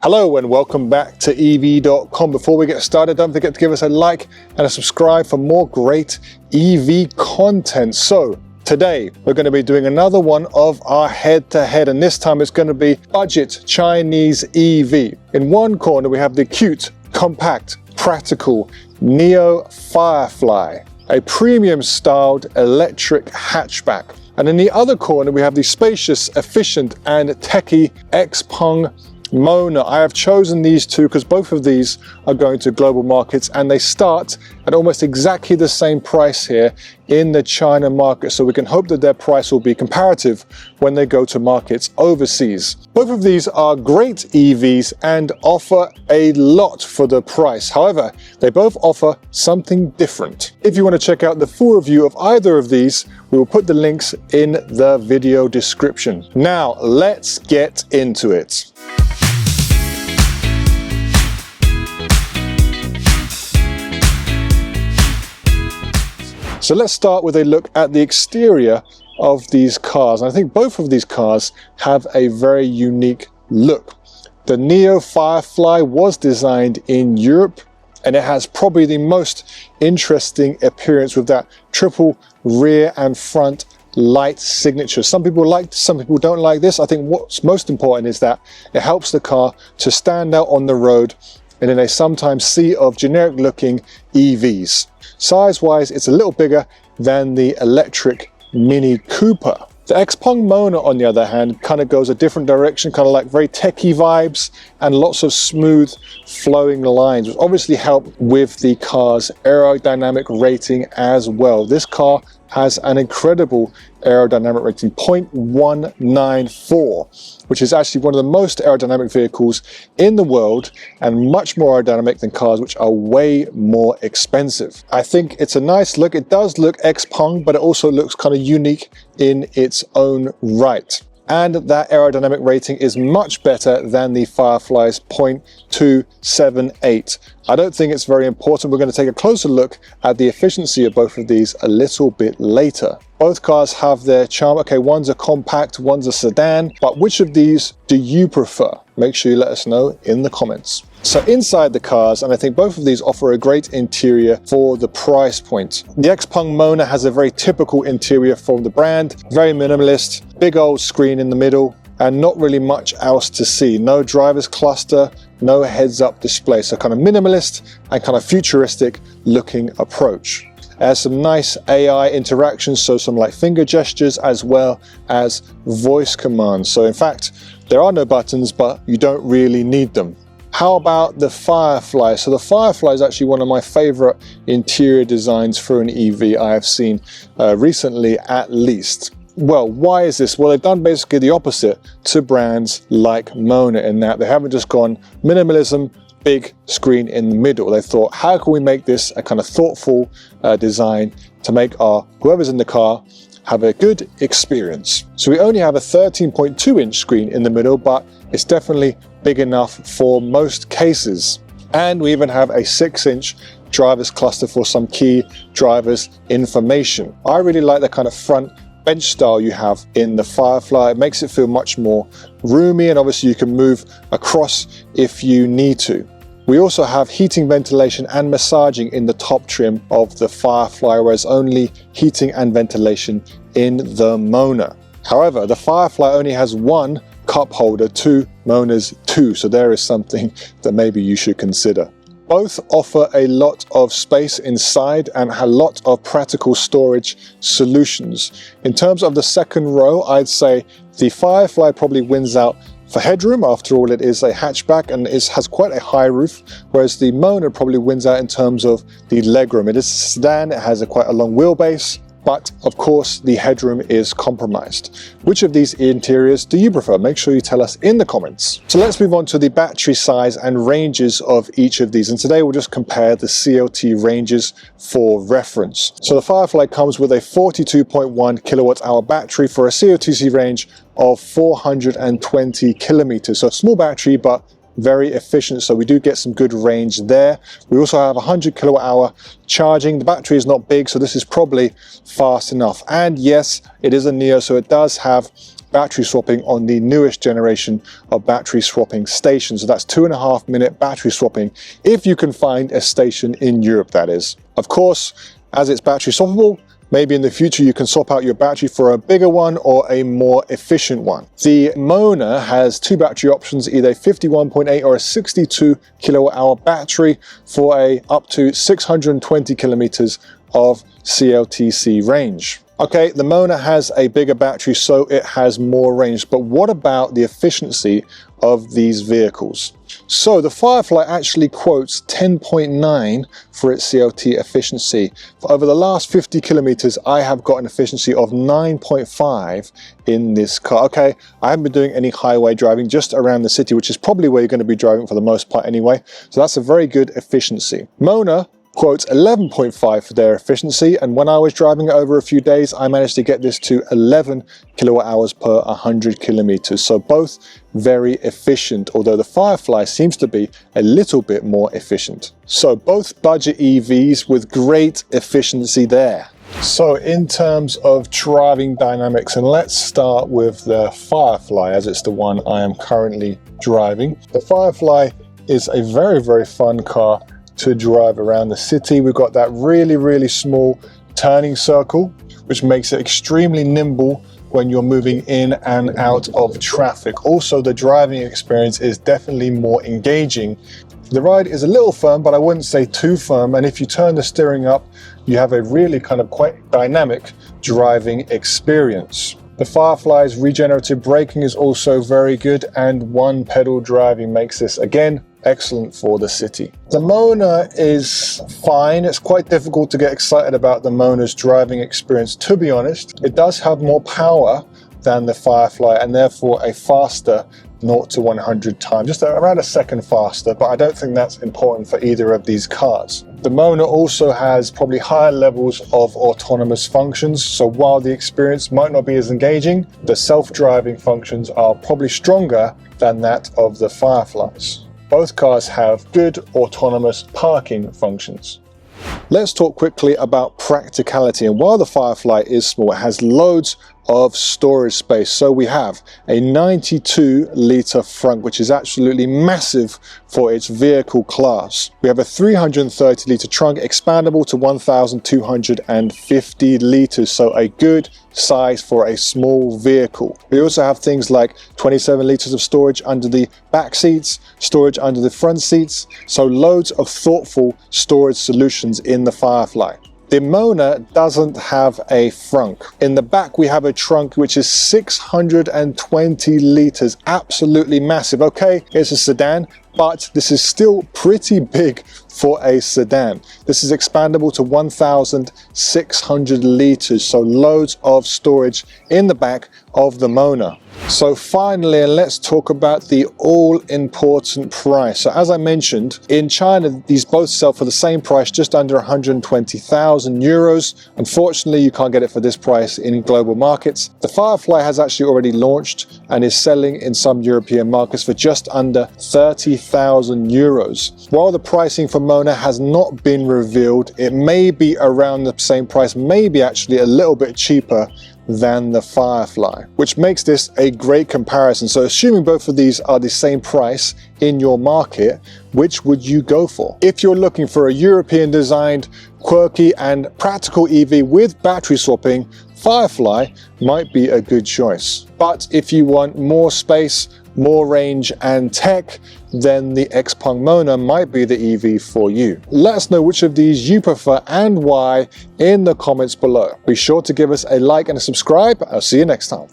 Hello and welcome back to EV.com. Before we get started, don't forget to give us a like and a subscribe for more great EV content. So today we're going to be doing another one of our head-to-head, and this time it's going to be budget Chinese EV. In one corner we have the cute, compact, practical NIO Firefly, a premium styled electric hatchback. And in the other corner we have the spacious, efficient and techie XPENG Mona. I have chosen these two because both of these are going to global markets and they start at almost exactly the same price here in the China market, so we can hope that their price will be comparative when they go to markets overseas. Both of these are great EVs and offer a lot for the price. However, they both offer something different. If you want to check out the full review of either of these, we will put the links in the video description. Now let's get into it. So let's start with a look at the exterior of these cars. And I think both of these cars have a very unique look. The NIO Firefly was designed in Europe, and it has probably the most interesting appearance with that triple rear and front light signature. Some people like this, some people don't like this. I think what's most important is that it helps the car to stand out on the road and in a sometimes sea of generic looking EVs. Size-wise, it's a little bigger than the electric Mini Cooper. The XPENG Mona, on the other hand, kind of goes a different direction, kind of like very techie vibes and lots of smooth flowing lines, which obviously help with the car's aerodynamic rating as well. This car has an incredible aerodynamic rating, 0.194, which is actually one of the most aerodynamic vehicles in the world and much more aerodynamic than cars which are way more expensive. I think it's a nice look. It does look XPENG, but it also looks kind of unique in its own right. And that aerodynamic rating is much better than the Firefly's 0.278. I don't think it's very important. We're going to take a closer look at the efficiency of both of these a little bit later. Both cars have their charm. Okay, one's a compact, one's a sedan, but which of these do you prefer? Make sure you let us know in the comments. So inside the cars, and I think both of these offer a great interior for the price point. The XPENG Mona has a very typical interior from the brand, very minimalist, big old screen in the middle, and not really much else to see. No driver's cluster, no heads-up display, so kind of minimalist and kind of futuristic looking approach. It has some nice AI interactions, so some like finger gestures as well as voice commands. So in fact, there are no buttons, but you don't really need them. How about the Firefly? So the Firefly is actually one of my favorite interior designs for an EV I have seen recently, at least. Well, why is this? Well, they've done basically the opposite to brands like Mona in that they haven't just gone minimalism, big screen in the middle. They thought, how can we make this a kind of thoughtful design to make whoever's in the car have a good experience. So we only have a 13.2-inch screen in the middle, but it's definitely big enough for most cases. And we even have a 6-inch driver's cluster for some key driver's information. I really like the kind of front bench style you have in the Firefly. It makes it feel much more roomy, and obviously you can move across if you need to. We also have heating, ventilation and massaging in the top trim of the Firefly, whereas only heating and ventilation in the Mona. However, the Firefly only has one cup holder to Mona's two, so there is something that maybe you should consider. Both offer a lot of space inside and a lot of practical storage solutions. In terms of the second row, I'd say the Firefly probably wins out for headroom. After all, it is a hatchback and it has quite a high roof, whereas the Mona probably wins out in terms of the legroom. It is a sedan, it has quite a long wheelbase, but of course the headroom is compromised. Which of these interiors do you prefer? Make sure you tell us in the comments. So let's move on to the battery size and ranges of each of these, and today we'll just compare the CLT ranges for reference. So the Firefly comes with a 42.1 kilowatt hour battery for a COTC range of 420 kilometers. So a small battery, but very efficient, so we do get some good range there. We also have 100 kilowatt hour charging. The battery is not big, so this is probably fast enough. And yes, it is a NIO, so it does have battery swapping on the newest generation of battery swapping stations. So that's 2.5 minute battery swapping, if you can find a station in Europe, that is. Of course, as it's battery swappable, maybe in the future you can swap out your battery for a bigger one or a more efficient one. The Mona has two battery options, either a 51.8 or a 62 kilowatt hour battery for a up to 620 kilometers of CLTC range. Okay, the Mona has a bigger battery, so it has more range, but what about the efficiency of these vehicles? So the Firefly actually quotes 10.9 for its CLT efficiency. For over the last 50 kilometers, I have got an efficiency of 9.5 in this car. Okay, I haven't been doing any highway driving, just around the city, which is probably where you're going to be driving for the most part anyway. So that's a very good efficiency. Mona quotes 11.5 for their efficiency, and when I was driving it over a few days, I managed to get this to 11 kilowatt hours per 100 kilometers. So both very efficient, although the Firefly seems to be a little bit more efficient. So both budget EVs with great efficiency there. So in terms of driving dynamics, and let's start with the Firefly as it's the one I am currently driving. The Firefly is a very, very fun car to drive around the city. We've got that really small turning circle, which makes it extremely nimble when you're moving in and out of traffic. Also, the driving experience is definitely more engaging. The ride is a little firm, but I wouldn't say too firm. And if you turn the steering up, you have a really kind of quite dynamic driving experience. The Firefly's regenerative braking is also very good, and one pedal driving makes this, again, excellent for the city. The Mona is fine. It's quite difficult to get excited about the Mona's driving experience, to be honest. It does have more power than the Firefly, and therefore a faster 0 to 100 time, just around a second faster, but I don't think that's important for either of these cars. The Mona also has probably higher levels of autonomous functions, so while the experience might not be as engaging, the self-driving functions are probably stronger than that of the Fireflies. Both cars have good autonomous parking functions. Let's talk quickly about practicality, and while the Firefly is small, it has loads of storage space. So we have a 92-litre frunk, which is absolutely massive for its vehicle class. We have a 330-litre trunk, expandable to 1,250 litres, so a good size for a small vehicle. We also have things like 27 litres of storage under the back seats, storage under the front seats, so loads of thoughtful storage solutions in the Firefly. The Mona doesn't have a frunk. In the back, we have a trunk which is 620 litres, absolutely massive. Okay, it's a sedan, but this is still pretty big for a sedan. This is expandable to 1,600 litres, so loads of storage in the back of the Mona. So finally, let's talk about the all-important price. So as I mentioned, in China, these both sell for the same price, just under 120,000 euros. Unfortunately, you can't get it for this price in global markets. The Firefly has actually already launched and is selling in some European markets for just under 30,000 euros. While the pricing for Mona has not been revealed, it may be around the same price, maybe actually a little bit cheaper than the Firefly, which makes this a great comparison. So assuming both of these are the same price in your market, which would you go for? If you're looking for a European designed, quirky and practical EV with battery swapping, Firefly might be a good choice. But if you want more space, more range and tech, then the XPENG Mona might be the EV for you. Let us know which of these you prefer and why in the comments below. Be sure to give us a like and a subscribe. I'll see you next time.